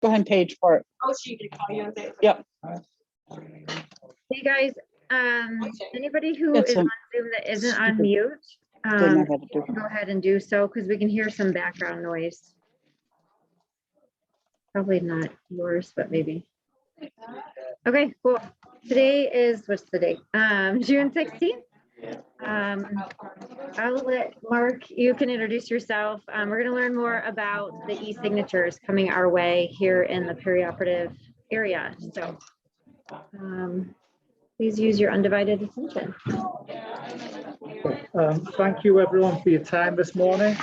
Go ahead and page for it. Oh, she can call you and say. Yep. Hey guys, anybody who It's is a on Zoom that isn't on stupid mute, Didn't know how to do it. go ahead and do so because we can hear some background noise. Probably not yours, but maybe. Okay, cool. Today is, what's the date? June 16th. I'll let Mark, you can introduce yourself. We're going to learn more about the e-signatures coming our way here in the perioperative area. So please use your undivided attention. Thank you everyone for your time this morning.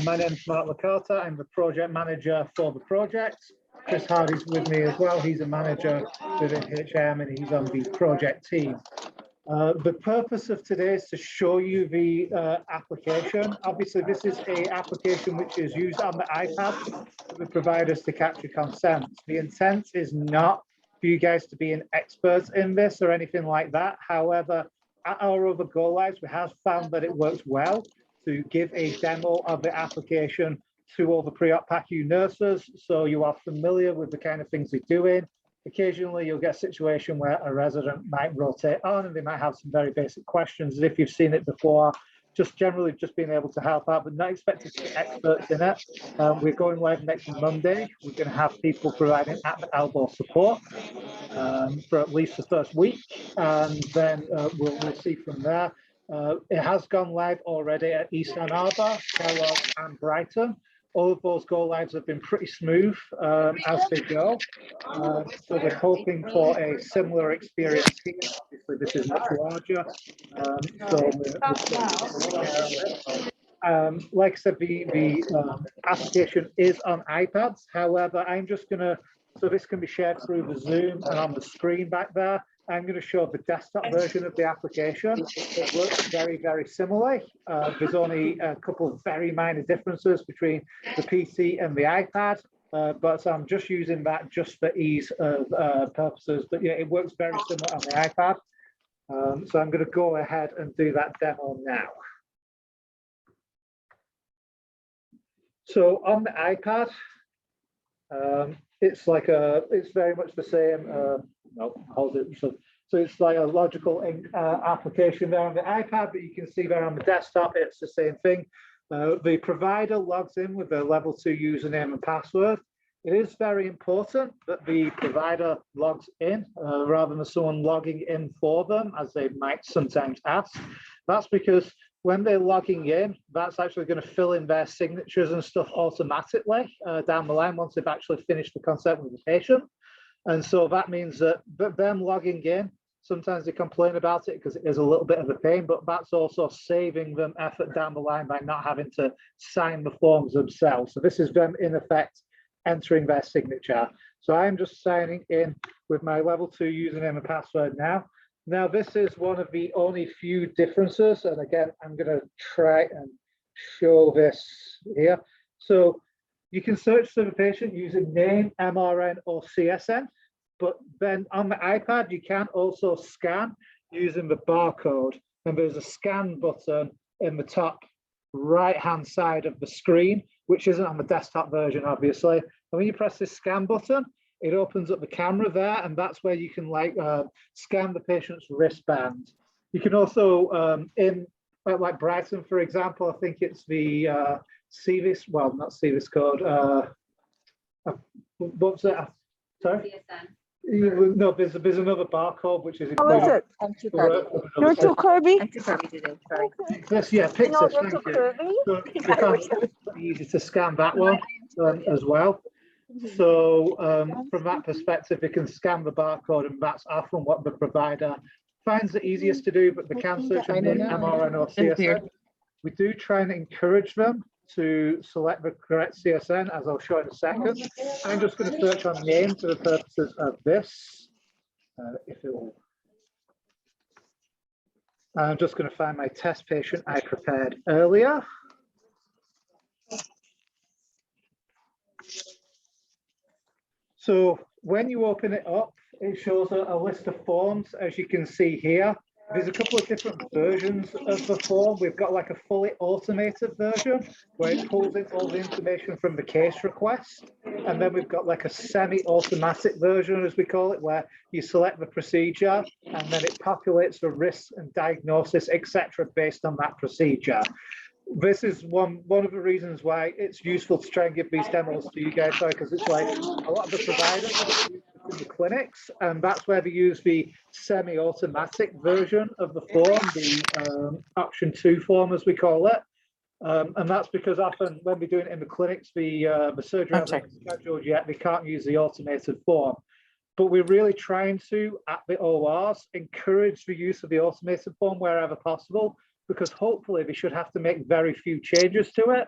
My name is Mark Licata. I'm the project manager for the project. Chris Hardy's with me as well. He's a manager within HM and he's on the project team. The purpose of today is to show you the application. Obviously, this is an application which is used on the iPad for the providers to capture consent. The intent is not for you guys to be an expert in this or anything like that. However, at our other go lives, we have found that it works well to give a demo of the application to all the pre-op PACU nurses, so you are familiar with the kind of things they're doing. Occasionally, you'll get a situation where a resident might rotate on and they might have some very basic questions. If you've seen it before, just generally just being able to help out, but not expected to be experts in it. We're going live next Monday. We're going to have people providing at the elbow support for at least the first week, and then we'll see from there. It has gone live already at East Ann Arbor, Kellogg, and Brighton. All of those go lives have been pretty smooth as they go. So we're hoping for a similar experience here. Obviously, this is much larger. Like I said, the application is on iPads. However, I'm just going to, so this can be shared through the Zoom and on the screen back there. I'm going to show the desktop version of the application. It works very, very similarly. There's only a couple of very minor differences between the PC and the iPad, but I'm just using that just for ease of purposes. But yeah, it works very similar on the iPad. So I'm going to go ahead and do that demo now. So on the iPad, it's like it's very much the same. Hold it. So it's like a logical application there on the iPad, but you can see there on the desktop, it's the same thing. The provider logs in with their level 2 username and password. It is very important that the provider logs in rather than someone logging in for them, as they might sometimes ask. That's because when they're logging in, that's actually going to fill in their signatures and stuff automatically down the line once they've actually finished the consent with the patient. And so that means that them logging in, sometimes they complain about it because it is a little bit of a pain, but that's also saving them effort down the line by not having to sign the forms themselves. So this is them in effect entering their signature. So I'm just signing in with my level 2 username and password now. Now, this is one of the only few differences. And again, I'm going to try and show this here. So you can search for the patient using name, MRN, or CSN. But then on the iPad, you can also scan using the barcode. And there's a scan button in the top right-hand side of the screen, which isn't on the desktop version, obviously. And when you press this scan button, it opens up the camera there, and that's where you can scan the patient's wristband. You can also, in like Brighton, for example, I think it's the CVIS, well, not CVIS code. What's that? Sorry? CSN. No, there's another barcode which is. How is it? You're too Kirby. I'm too Kirby today. Sorry. Pixis, yeah, Pixis. You're too Kirby. So it's easy to scan that one as well. So from that perspective, they can scan the barcode, and that's often what the provider finds the easiest to do. But they can search on name, MRN, or CSN. We do try and encourage them to select the correct CSN, as I'll show in a second. I'm just going to search on name for the purposes of this. If it will. I'm just going to find my test patient I prepared earlier. So when you open it up, it shows a list of forms, as you can see here. There's a couple of different versions of the form. We've got like a fully automated version where it pulls in all the information from the case request. And then we've got like a semi-automatic version, as we call it, where you select the procedure and then it populates the risks and diagnosis, etc., based on that procedure. This is one of the reasons why it's useful to try and give these demos to you guys, because it's like a lot of the providers in the clinics, and that's where they use the semi-automatic version of the form, the option 2 form, as we call it. And that's because often when we're doing it in the clinics, the surgery hasn't scheduled yet, they can't use the automated form. But we're really trying to, at the ORs, encourage the use of the automated form wherever possible, because hopefully they should have to make very few changes to it.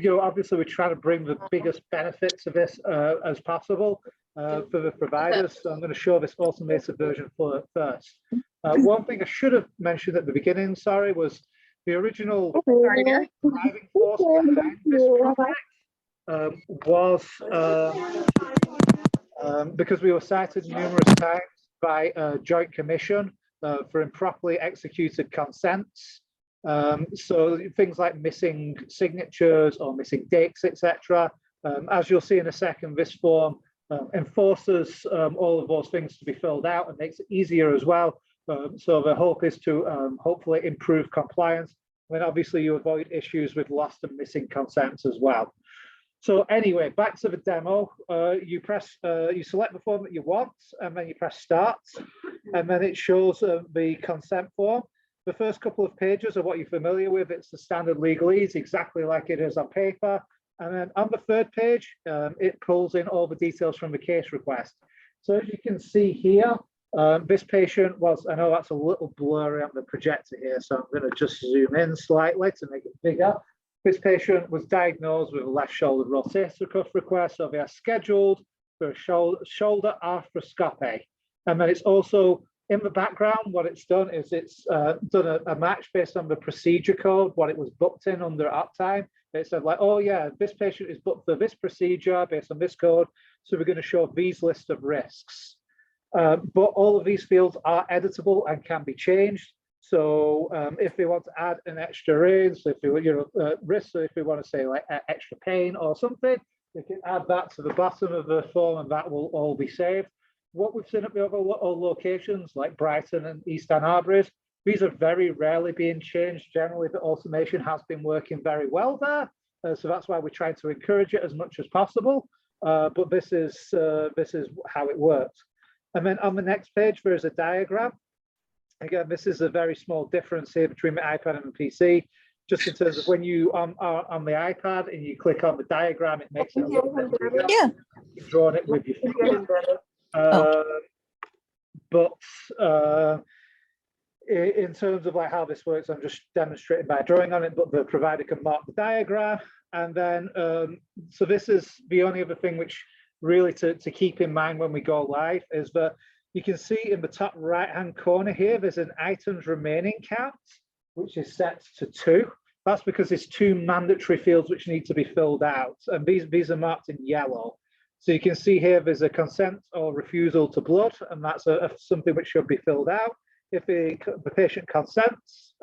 Obviously we try to bring the biggest benefits of this as possible for the providers. So I'm going to show this automated version for first. One thing I should have mentioned at the beginning, sorry, was the original driving force behind this project was because we were cited numerous times by a joint commission for improperly executed consents. So things like missing signatures or missing dates, etc. As you'll see in a second, this form enforces all of those things to be filled out and makes it easier as well. So the hope is to hopefully improve compliance. And obviously you avoid issues with lost and missing consents as well. So anyway, back to the demo. You select the form that you want, and then you press start, and then it shows the consent form. The first couple of pages are what you're familiar with. It's the standard legalese, exactly like it is on paper. And then on the third page, it pulls in all the details from the case request. So as you can see here, this patient was, I know that's a little blurry on the projector here, so I'm going to just zoom in slightly to make it bigger. This patient was diagnosed with a left shoulder rotator cuff request, so they are scheduled for a shoulder arthroscopy. And then it's also in the background, what it's done is it's done a match based on the procedure code, what it was booked in under uptime. It said like, oh yeah, this patient is booked for this procedure based on this code, so we're going to show these list of risks. But all of these fields are editable and can be changed. So if we want to add an extra in, so if we risk, so if we want to say like extra pain or something, we can add that to the bottom of the form and that will all be saved. What we've seen at the other locations like Brighton and East Ann Arbor is these are very rarely being changed. Generally, the automation has been working very well there. So that's why we're trying to encourage it as much as possible. But this is how it works. And then on the next page, there is a diagram. Again, this is a very small difference here between the iPad and the PC, just in terms of when you are on the iPad and you click on the diagram, it makes it a little bit bigger. Yeah. You've drawn it with your finger. In terms of like how this works, I'm just demonstrating by drawing on it, but the provider can mark the diagram. And then, so this is the only other thing which really to keep in mind when we go live is that you can see in the top right-hand corner here, there's an items remaining count, which is set to 2. That's because there's 2 mandatory fields which need to be filled out. And these are marked in yellow. So you can see here, there's a consent or refusal to blood, and that's something which should be filled out. If the patient consents,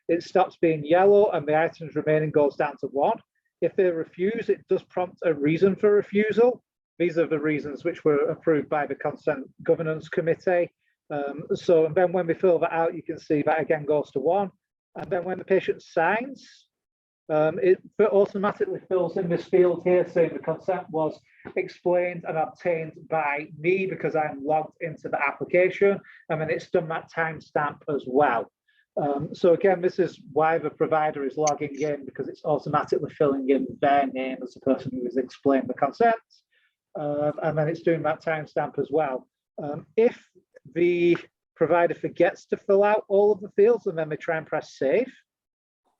it stops being yellow and the items remaining goes down to 1. If they refuse, it does prompt a reason for refusal. These are the reasons which were approved by the Consent Governance Committee. So then when we fill that out, you can see that again goes to 1. And then when the patient signs, it automatically fills in this field here saying the consent was explained and obtained by me because I'm logged into the application. And then it's done that timestamp as well. So again, this is why the provider is logging in, because it's automatically filling in their name as the person who has explained the consent. And then it's doing that timestamp as well. If the provider forgets to fill out all of the fields and then they try and press save,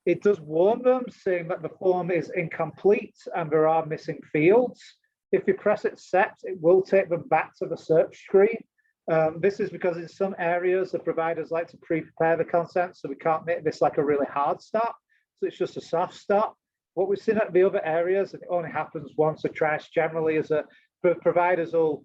it does warn them saying that the form is incomplete and there are missing fields. If you press accept, it will take them back to the search screen. This is because in some areas, the providers like to pre-prepare the consent, so we can't make this like a really hard stop. So it's just a soft stop. What we've seen at the other areas, and it only happens once or twice generally, is that providers will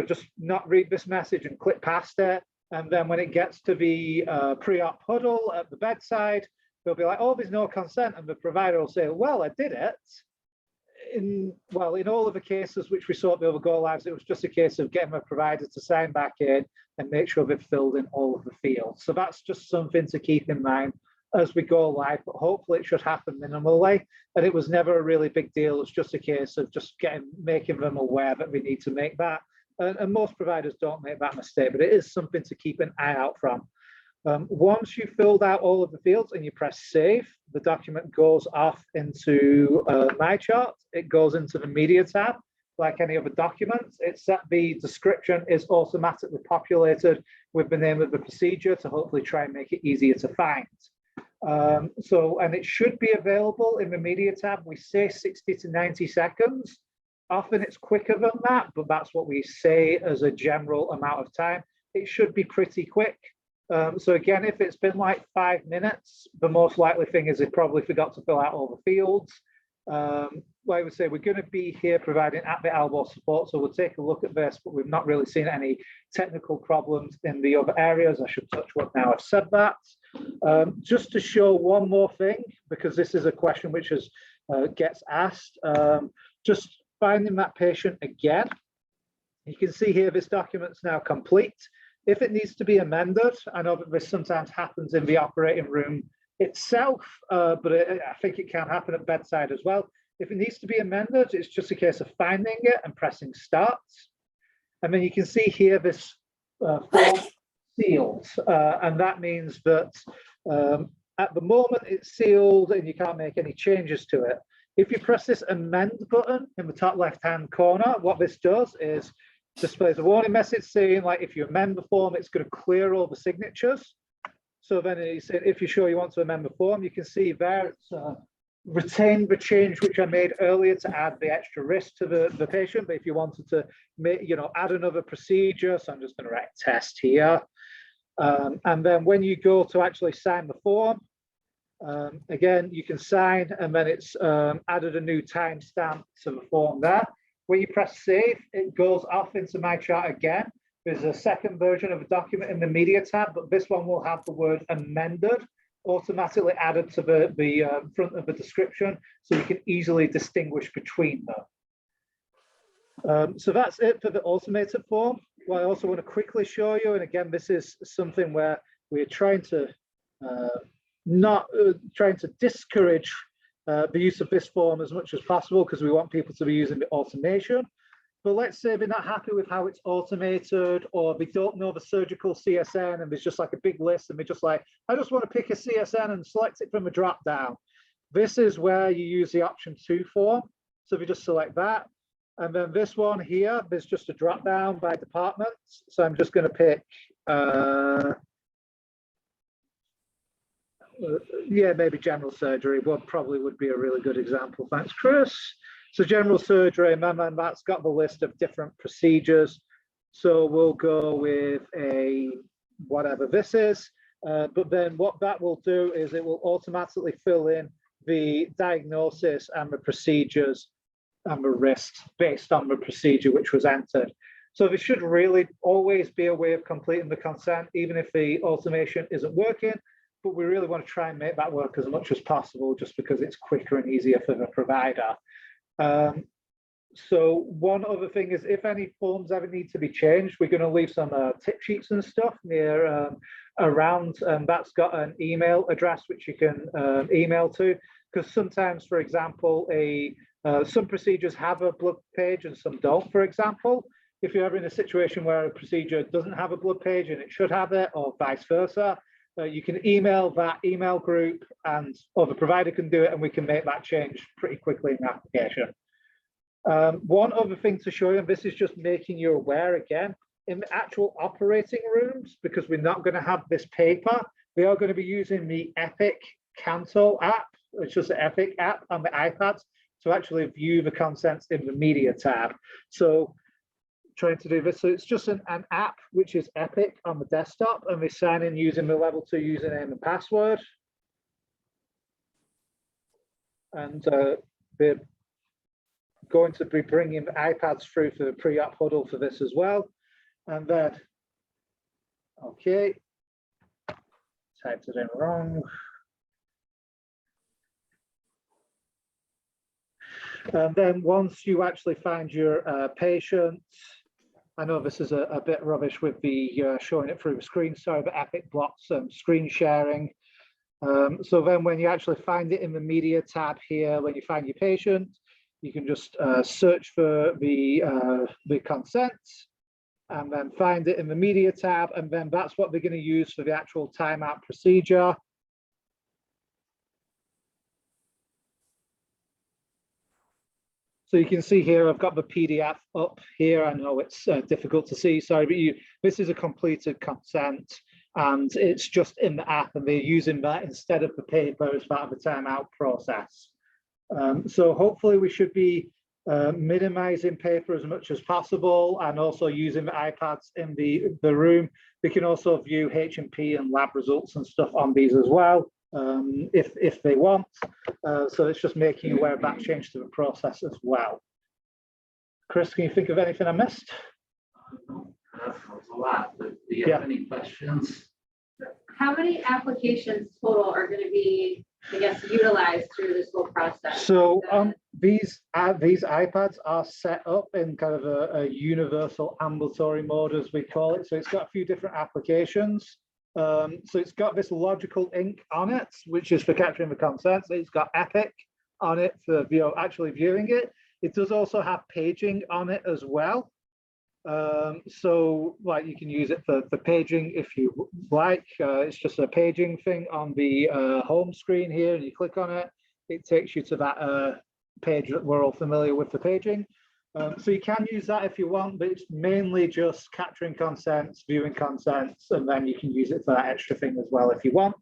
just not read this message and click past it. And then when it gets to the pre-op huddle at the bedside, they'll be like, oh, there's no consent. And the provider will say, well, I did it. In all of the cases which we saw at the other go lives, it was just a case of getting a provider to sign back in and make sure they've filled in all of the fields. So that's just something to keep in mind as we go live, but hopefully it should happen minimally. And it was never a really big deal. It's just a case of just making them aware that we need to make that. And most providers don't make that mistake, but it is something to keep an eye out from. Once you've filled out all of the fields and you press save, the document goes off into MyChart. It goes into the media tab like any other document. It's that the description is automatically populated with the name of the procedure to hopefully try and make it easier to find. And it should be available in the media tab. We say 60 to 90 seconds. Often it's quicker than that, but that's what we say as a general amount of time. It should be pretty quick. So again, if it's been like 5 minutes, the most likely thing is they probably forgot to fill out all the fields. Like we say, we're going to be here providing at the elbow support, so we'll take a look at this, but we've not really seen any technical problems in the other areas. I should touch wood now I've said that. Just to show one more thing, because this is a question which gets asked, just finding that patient again. You can see here this document's now complete. If it needs to be amended, I know that this sometimes happens in the operating room itself, but I think it can happen at bedside as well. If it needs to be amended, it's just a case of finding it and pressing start. And then you can see here this form sealed, and that means that at the moment it's sealed and you can't make any changes to it. If you press this amend button in the top left-hand corner, what this does is displays a warning message saying, like, if you amend the form, it's going to clear all the signatures. So then it's, if you're sure you want to amend the form, you can see there it's retained the change which I made earlier to add the extra risk to the patient. But if you wanted to make, add another procedure, so I'm just going to write test here. And then when you go to actually sign the form, again, you can sign, and then it's added a new timestamp to the form there. When you press save, it goes off into MyChart again. There's a second version of a document in the media tab, but this one will have the word amended automatically added to the front of the description, so you can easily distinguish between them. So that's it for the automated form. What I also want to quickly show you, and again, this is something where we're trying to trying to discourage the use of this form as much as possible, because we want people to be using the automation. But let's say they're not happy with how it's automated, or they don't know the surgical CSN and there's just like a big list and they're just like, I just want to pick a CSN and select it from a drop down. This is where you use the option 2 form. So if you just select that, and then this one here, there's just a drop down by department. So I'm just going to pick, yeah, maybe general surgery. Probably would be a really good example. Thanks, Chris. So general surgery, and that's got the list of different procedures. So we'll go with a whatever this is. But then what that will do is it will automatically fill in the diagnosis and the procedures and the risks based on the procedure which was entered. So there should really always be a way of completing the consent, even if the automation isn't working. But we really want to try and make that work as much as possible, just because it's quicker and easier for the provider. So one other thing is, if any forms ever need to be changed, we're going to leave some tip sheets and stuff near around, and that's got an email address which you can email to, because sometimes, for example, some procedures have a blood page and some don't. For example, if you're ever in a situation where a procedure doesn't have a blood page and it should have it, or vice versa, you can email that email group, or the provider can do it, and we can make that change pretty quickly in the application. One other thing to show you, and this is just making you aware again, in the actual operating rooms, because we're not going to have this paper, we are going to be using the Epic Canto app, which is the Epic app on the iPads, to actually view the consents in the media tab. So trying to do this, so it's just an app which is Epic on the desktop, and we sign in using the level 2 username and password. And we're going to be bringing the iPads through for the pre-op huddle for this as well. And then Okay. Typed it in wrong. And then once you actually find your patient, I know this is a bit rubbish with the showing it through the screen, sorry, but Epic blocks screen sharing. So then when you actually find it in the media tab here, when you find your patient, you can just search for the consent and then find it in the media tab. And then that's what they're going to use for the actual timeout procedure. So you can see here, I've got the PDF up here. I know it's difficult to see, sorry, but this is a completed consent and it's just in the app and they're using that instead of the paper as part of the timeout process. So hopefully we should be minimizing paper as much as possible and also using the iPads in the room. We can also view H&P and lab results and stuff on these as well. If they want. So it's just making you aware of that change to the process as well. Chris, can you think of anything I missed? That was a lot. Do you have any questions? How many applications total are going to be, I guess, utilized through this whole process? So these iPads are set up in kind of a universal ambulatory mode, as we call it. So it's got a few different applications. So it's got this logical ink on it, which is for capturing the consent. It's got Epic on it for actually viewing it. It does also have paging on it as well. So like you can use it for paging if you like. It's just a paging thing on the home screen here, and you click on it. It takes you to that page that we're all familiar with for paging. So you can use that if you want, but it's mainly just capturing consents, viewing consents, and then you can use it for that extra thing as well if you want.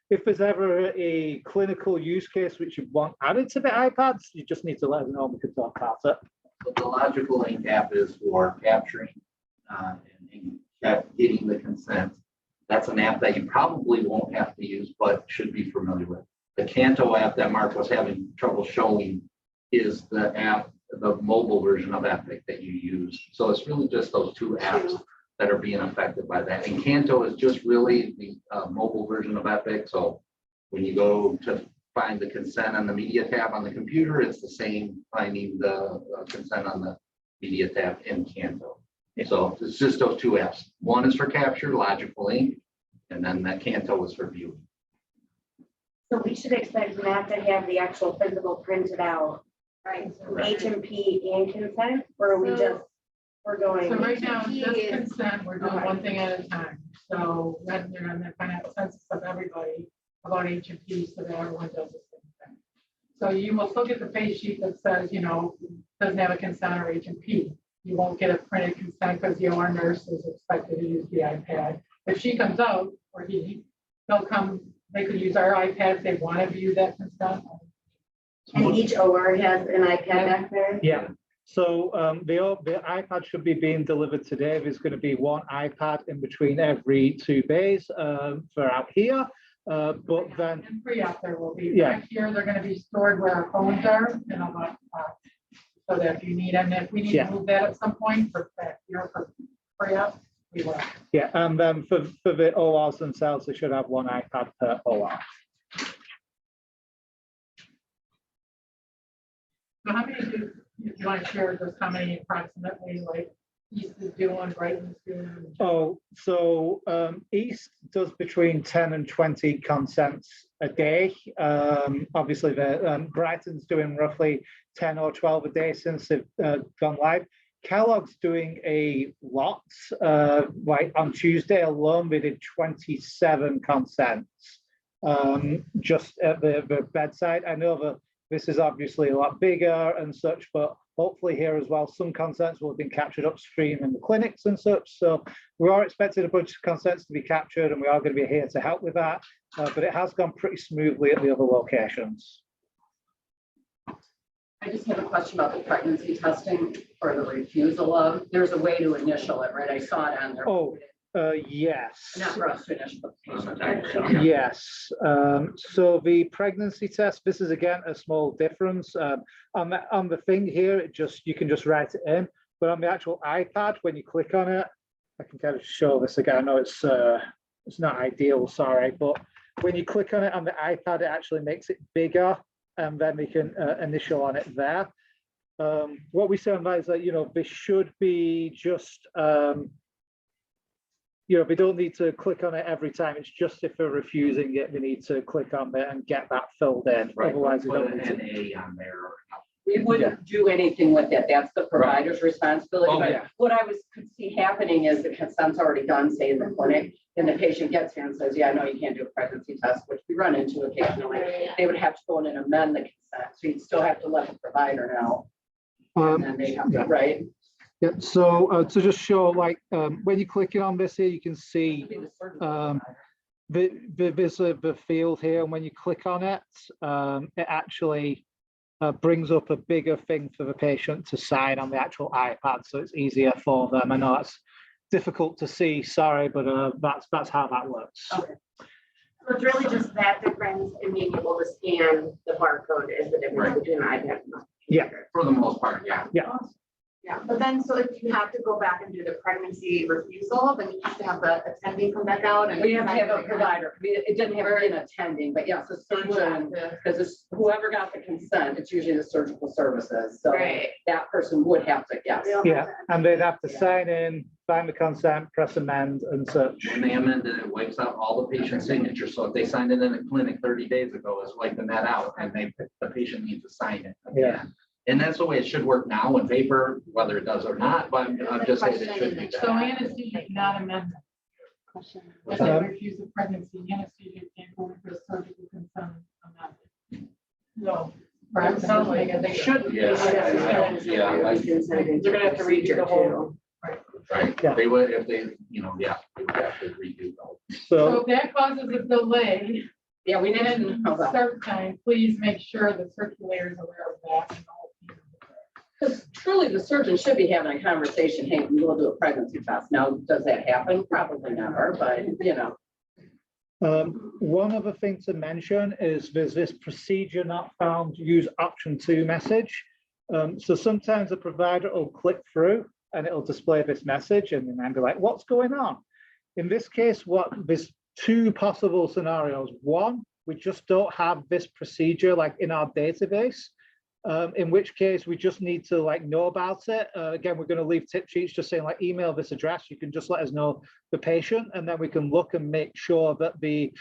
If there's ever a clinical use case which you want added to the iPads, you just need to let us know and we can talk about it. So the Logical Ink app is for capturing and getting the consent. That's an app that you probably won't have to use, but should be familiar with. The Canto app that Mark was having trouble showing is the app, the mobile version of Epic that you use. So it's really just those two apps that are being affected by that. And Canto is just really the mobile version of Epic. So when you go to find the consent on the media tab on the computer, it's the same finding the consent on the media tab in Canto. So it's just those two apps. One is for capture, Logical Ink, and then that Canto is for viewing. So we should expect Matt to have the actual physical printed out, right? H&P and consent, or are we just, we're going? So right now, just consent, we're doing one thing at a time. So then you're going to find out census of everybody about H&P so that everyone does the same thing. So you will still get the pay sheet that says, you know, doesn't have a consent or H&P. You won't get a printed consent because the OR nurse is expected to use the iPad. If she comes out, or they'll come, they could use our iPad if they want to view that consent. And each OR has an iPad back there? Yeah. So the iPad should be being delivered today. There's going to be one iPad in between every 2 bays for out here. But then And pre-op there will be. Yeah. Back here, they're going to be stored where our phones are in a box. So that if you need them, if we need Yeah. to move that at some point for back here for pre-op, we will. yeah, and then for the ORs themselves, they should have one iPad per OR. So how many do you want to share just how many approximately like East is doing, Brighton's doing? Oh, so East does between 10 and 20 consents a day. Obviously, Brighton's doing roughly 10 or 12 a day since they've gone live. Kellogg's doing a lot. Like on Tuesday alone, they did 27 consents just at the bedside. I know that this is obviously a lot bigger and such, but hopefully here as well, some consents will have been captured upstream in the clinics and such. So we are expecting a bunch of consents to be captured and we are going to be here to help with that. But it has gone pretty smoothly at the other locations. I just have a question about the pregnancy testing or the refusal of, there's a way to initial it, right? I saw it on there. Oh, yes. Not for us to initial the patient. actually. Yes. So the pregnancy test, this is again a small difference. On the thing here, you can just write it in, but on the actual iPad, when you click on it, I can kind of show this again. I know it's not ideal, sorry, but when you click on it on the iPad, it actually makes it bigger, and then we can initial on it there. What we say on that is that, you know, this should be just, you know, we don't need to click on it every time. It's just if we're refusing it, we need to click on it and get that filled in. Right, Otherwise, we put don't need an to. A on there or We wouldn't do anything with it. That's the provider's responsibility. Oh, But yeah. what I could see happening is the consent's already done, say in the clinic, and the patient gets here and says, yeah, no, you can't do a pregnancy test, which we run into occasionally. They would have to go in and amend the consent. So you'd still have to let the provider know. And then they have to, right? Yeah, so to just show, like, when you're clicking on this here, you can see the field here, and when you click on it, it actually brings up a bigger thing for the patient to sign on the actual iPad, so it's easier for them. I know it's difficult to see, sorry, but that's how that works. Okay. So it's really just that difference in being able to scan the barcode is the difference Right. between an iPad and a Yeah. computer. for the most part, yeah. Yeah, but then, so if you have to go back and do the pregnancy refusal, then you have to have the attending come back out and. We have to have a provider. It didn't have to be an attending, but yes, a surgeon, because whoever got the consent, it's usually the surgical services. So Right. that person would have to, yes. Yeah, and they'd have to sign in, sign the consent, press amend and such. When they amended it, wipes out all the patient signatures. So if they signed it in a clinic 30 days ago, it's wiping that out, and the patient needs to sign it Yeah. again. And that's the way it should work now in paper, whether it does or not, but I'm just saying it should be. So anesthesia cannot amend. If they refuse a pregnancy, anesthesia can't go for a surgical consent amendment. No. Right, sounds like it. They should. Yeah, You're gonna have to redo the whole. Right, Yeah. they would, if they, you know, yeah, they would have to redo those. So So, if that causes a delay Yeah, we in didn't know that. start time, please make sure the circulator is aware of that. and all the team is aware. Because truly, the surgeon should be having a conversation, hey, we will do a pregnancy test. Now, does that happen? Probably never, but you know. one other thing to mention is there's this procedure not found, use option 2 message. So sometimes the provider will click through and it'll display this message and then be like, what's going on? In this case, there's 2 possible scenarios. One, we just don't have this procedure like in our database, in which case we just need to like know about it. Again, we're going to leave tip sheets just saying like email this address. You can just let us know the patient, and then we can look and make sure that the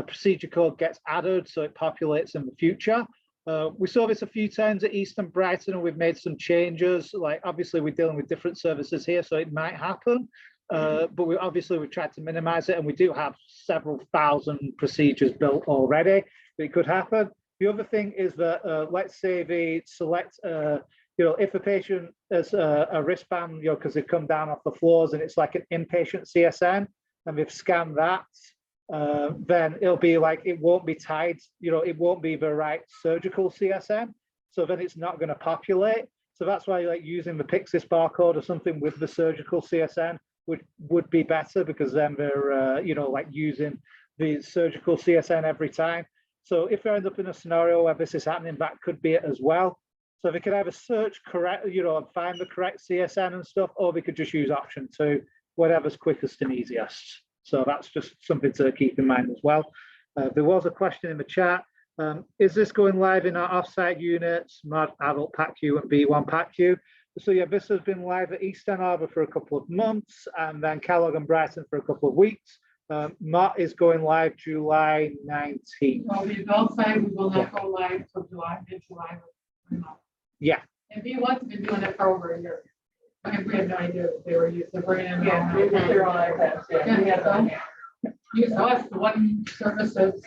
procedure code gets added so it populates in the future. We saw this a few times at East and Brighton, and we've made some changes. Like obviously we're dealing with different services here, so it might happen. But we've tried to minimize it, and we do have several thousand procedures built already. It could happen. The other thing is that let's say they select, if a patient has a wristband, because they've come down off the floors and it's like an inpatient CSN, and they've scanned that, then it'll be like it won't be tied. It won't be the right surgical CSN, so then it's not going to populate. So that's why like using the Pyxis barcode or something with the surgical CSN would be better, because then they're like using the surgical CSN every time. So if we end up in a scenario where this is happening, that could be it as well. So we could either search correct, find the correct CSN and stuff, or we could just use option 2, whatever's quickest and easiest. So that's just something to keep in mind as well. There was a question in the chat. Is this going live in our offsite units, MAD, Adult PACU and B1 PACU? So yeah, this has been live at East Ann Arbor for a couple of months, and then Kellogg and Brighton for a couple of weeks. MAT is going live July 19th. So the adult side, we will not go live till mid-July. Yeah. And B1's been doing it for over a year. We had no idea that they were used to bring in. Yeah, they're on iPads, yeah. Use us, the one service that's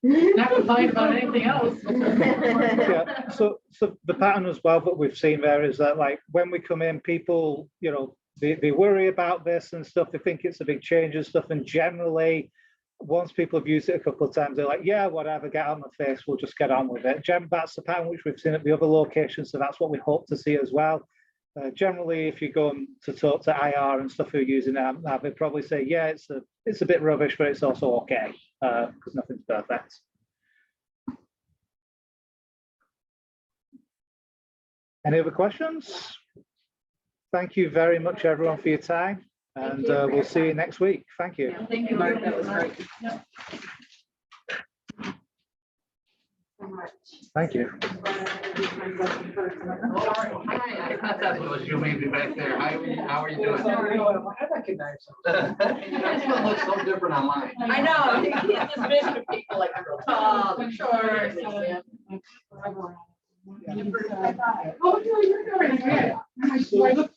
not complained about anything else. Yeah. So the pattern as well that we've seen there is that like when we come in, people, they worry about this and stuff. They think it's a big change and stuff. And generally, once people have used it a couple of times, they're like, yeah, whatever, get on the face, we'll just get on with it. That's the pattern which we've seen at the other locations. So that's what we hope to see as well. Generally, if you go to talk to IR and stuff who are using it, they probably say, yeah, it's a bit rubbish, but it's also okay, because nothing's perfect. Any other questions? Thank you very much, everyone, for your time. And we'll see you next week. Thank you. Thank you, Mark. That was great. Thank you. Hi, I thought that was you maybe back there. How are you doing? I recognize That's what looks so different online. I know, he has this vision of people like real tall, and short, and Oh, no, you're doing great. I look